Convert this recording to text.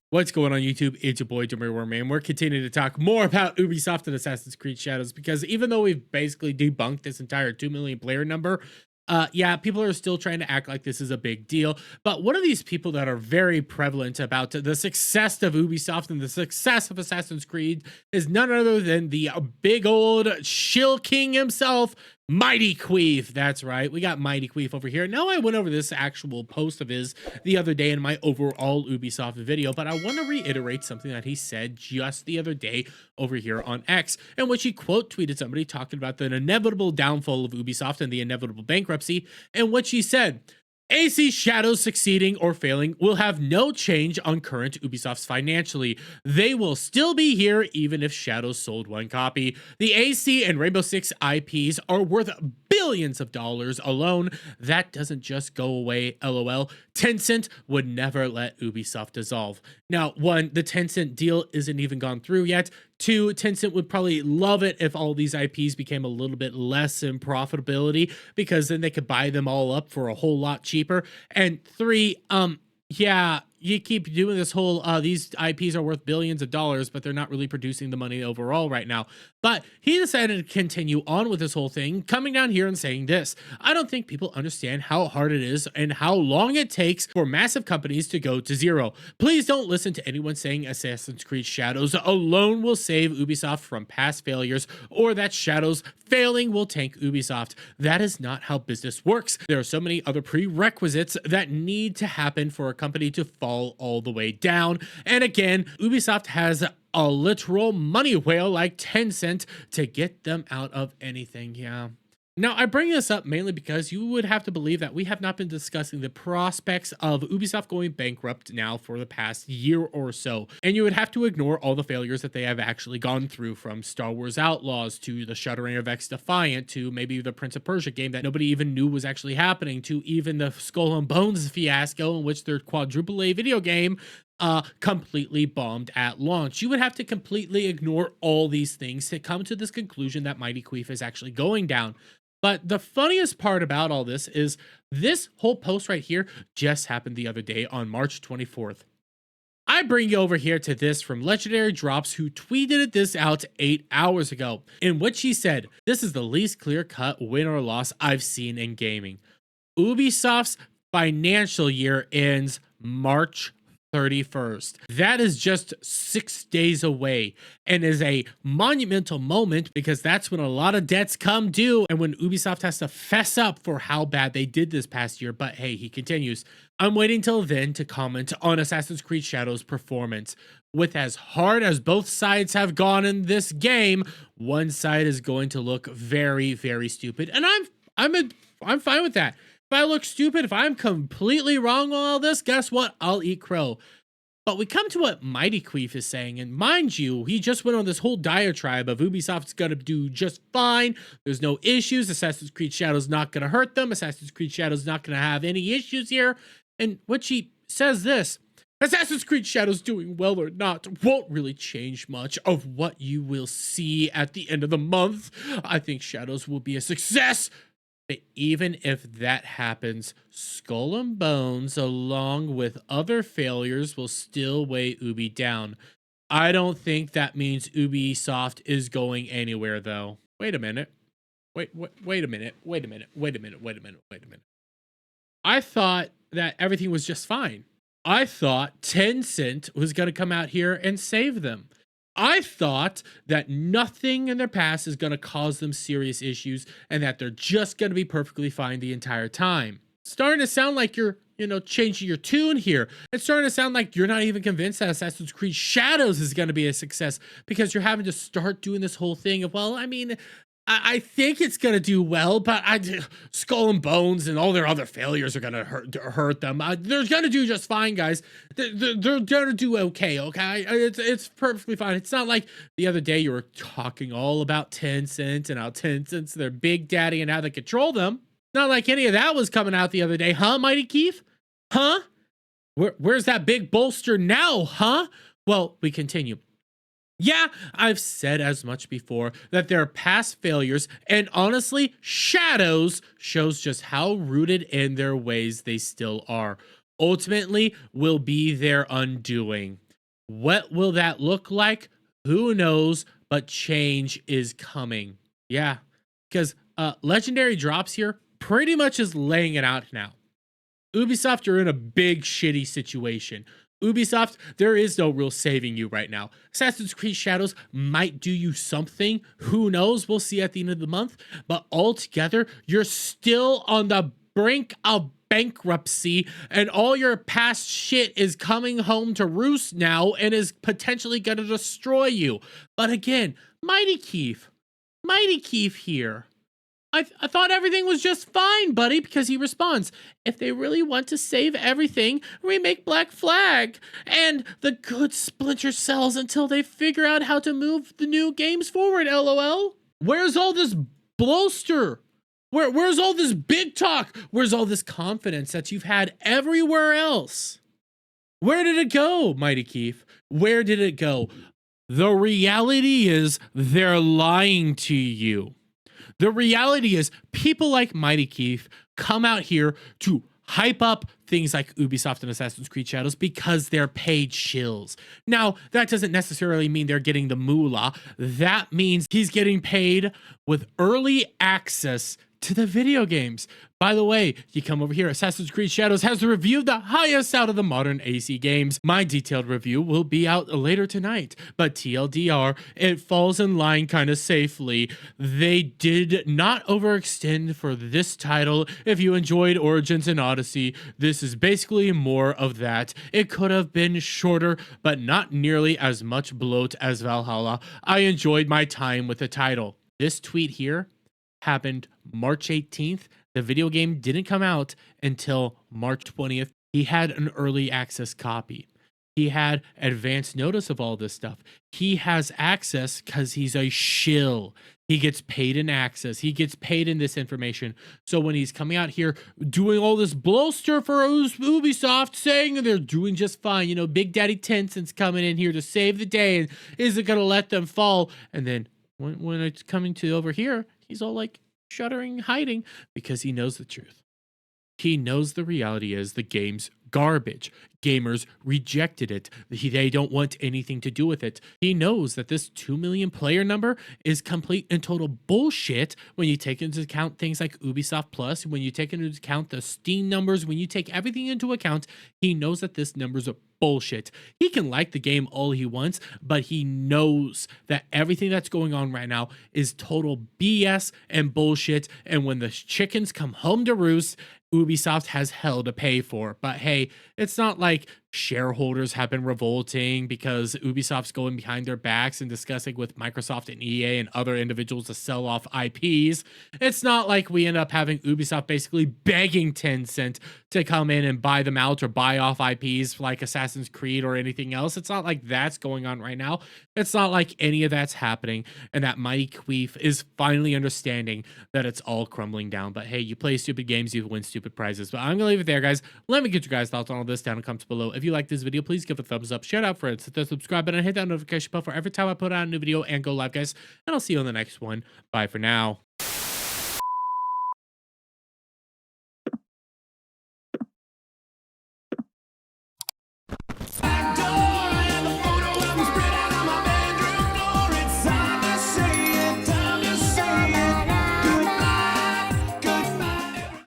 What's going on YouTube? It's your boy Man. We're continuing to talk more about Ubisoft and Assassin's Creed Shadows because even though we've basically debunked this entire 2 million player number, yeah, people are still trying to act like this is a big deal. But one of these people that are very prevalent about the success of Ubisoft and the success of Assassin's Creed is none other than the big old shill king himself, Mighty Queef. That's right. We got Mighty Queef over here. Now, I went over this actual post of his the other day in my overall Ubisoft video, but I want to reiterate something that he said just the other day over here on X, in which he quote tweeted somebody talking about the inevitable downfall of Ubisoft and the inevitable bankruptcy, in which he said, AC Shadows succeeding or failing will have no change on current Ubisoft's financially. They will still be here even if Shadows sold one copy. The AC and Rainbow Six IPs are worth billions of dollars alone. That doesn't just go away, lol. Tencent would never let Ubisoft dissolve. Now, one, the Tencent deal isn't even gone through yet. Two, Tencent would probably love it if all these IPs became a little bit less in profitability, because then they could buy them all up for a whole lot cheaper. And three, yeah, you keep doing this whole, these IPs are worth billions of dollars, but they're not really producing the money overall right now. But he decided to continue on with this whole thing, coming down here and saying this: I don't think people understand how hard it is and how long it takes for massive companies to go to zero. Please don't listen to anyone saying Assassin's Creed Shadows alone will save Ubisoft from past failures, or that Shadows failing will tank Ubisoft. That is not how business works. There are so many other prerequisites that need to happen for a company to fall all the way down. And again, Ubisoft has a literal money whale like Tencent to get them out of anything. Yeah. Now, I bring this up mainly because you would have to believe that we have not been discussing the prospects of Ubisoft going bankrupt now for the past year or so. And you would have to ignore all the failures that they have actually gone through, from Star Wars Outlaws to the shuttering of X Defiant to maybe the Prince of Persia game that nobody even knew was actually happening, to even the Skull and Bones fiasco in which their quadruple A video game completely bombed at launch. You would have to completely ignore all these things to come to this conclusion that Mighty Queef is actually going down. But the funniest part about all this is this whole post right here just happened the other day on March 24th. I bring you over here to this from Legendary Drops, who tweeted this out 8 hours ago, in which he said, "This is the least clear-cut win or loss I've seen in gaming. Ubisoft's financial year ends March 31st. That is just 6 days away and is a monumental moment, because that's when a lot of debts come due and when Ubisoft has to fess up for how bad they did this past year." But hey, he continues, "I'm waiting till then to comment on Assassin's Creed Shadows' performance. With as hard as both sides have gone in this game, one side is going to look very, very stupid." And I'm fine with that. If I look stupid, if I'm completely wrong on all this, guess what? I'll eat crow. But we come to what Mighty Queef is saying, and mind you, he just went on this whole diatribe of Ubisoft's gonna do just fine, there's no issues, Assassin's Creed Shadows not gonna hurt them, Assassin's Creed Shadows not gonna have any issues here, and what she says this: Assassin's Creed Shadows doing well or not won't really change much of what you will see at the end of the month. I think Shadows will be a success. But even if that happens, Skull and Bones, along with other failures, will still weigh Ubi down. I don't think that means Ubisoft is going anywhere, though. Wait a minute. Wait a minute. Wait a minute. I thought that everything was just fine. I thought Tencent was going to come out here and save them. I thought that nothing in their past is going to cause them serious issues and that they're just going to be perfectly fine the entire time. It's starting to sound like you're, changing your tune here. It's starting to sound like you're not even convinced that Assassin's Creed Shadows is going to be a success, because you're having to start doing this whole thing of, well, I mean, I think it's going to do well, but Skull and Bones and all their other failures are going to hurt them. They're going to do just fine, guys. They're going to do okay, okay? It's perfectly fine. It's not like the other day you were talking all about Tencent and how Tencent's their big daddy and how they control them. Not like any of that was coming out the other day, huh, Mighty Queef? Huh? Where's that big bolster now, huh? Well, we continue. Yeah, I've said as much before, that there are past failures, and honestly, Shadows shows just how rooted in their ways they still are. Ultimately, will be their undoing. What will that look like? Who knows, but change is coming. Yeah, because Legendary Drops here pretty much is laying it out now. Ubisoft, you're in a big shitty situation. Ubisoft, there is no real saving you right now. Assassin's Creed Shadows might do you something. Who knows? We'll see at the end of the month. But altogether, you're still on the brink of bankruptcy, and all your past shit is coming home to roost now and is potentially going to destroy you. But again, Mighty Keith here. I thought everything was just fine, buddy, because he responds, if they really want to save everything, remake Black Flag and the good Splinter Cells until they figure out how to move the new games forward, lol. Where's all this bluster? Where's all this big talk? Where's all this confidence that you've had everywhere else? Where did it go, Mighty Keith? Where did it go? The reality is they're lying to you. The reality is people like Mighty Keith come out here to hype up things like Ubisoft and Assassin's Creed Shadows because they're paid shills. Now, that doesn't necessarily mean they're getting the moolah. That means he's getting paid with early access to the video games. By the way, you come over here, Assassin's Creed Shadows has reviewed the highest out of the modern AC games. My detailed review will be out later tonight, but TLDR, it falls in line kind of safely. They did not overextend for this title. If you enjoyed Origins and Odyssey, this is basically more of that. It could have been shorter, but not nearly as much bloat as Valhalla. I enjoyed my time with the title. This tweet here happened March 18th. The video game didn't come out until March 20th. He had an early access copy. He had advance notice of all this stuff. He has access because he's a shill. He gets paid in access. He gets paid in this information. So when he's coming out here doing all this bluster for Ubisoft, saying they're doing just fine, you know, Big Daddy Tencent's coming in here to save the day and isn't going to let them fall. And then when it's coming to over here, he's all like shuddering, hiding, because he knows the truth. He knows the reality is the game's garbage. Gamers rejected it. They don't want anything to do with it. He knows that this 2 million player number is complete and total bullshit when you take into account things like Ubisoft Plus, when you take into account the Steam numbers, when you take everything into account, he knows that this number's a bullshit. He can like the game all he wants, but he knows that everything that's going on right now is total BS and bullshit. And when the chickens come home to roost, Ubisoft has hell to pay for. But hey, it's not like shareholders have been revolting because Ubisoft's going behind their backs and discussing with Microsoft and EA and other individuals to sell off IPs. It's not like we end up having Ubisoft basically begging Tencent to come in and buy them out or buy off IPs like Assassin's Creed or anything else. It's not like that's going on right now. It's not like any of that's happening, and that Mighty Queef is finally understanding that it's all crumbling down. But hey, you play stupid games, you win stupid prizes. But I'm gonna leave it there, guys. Let me get your guys' thoughts on all this down in the comments below. If you like this video, please give it a thumbs up, shout out friends, hit the subscribe button, hit that notification bell for every time I put out a new video and go live, guys. And I'll see you on the next one. Bye for now.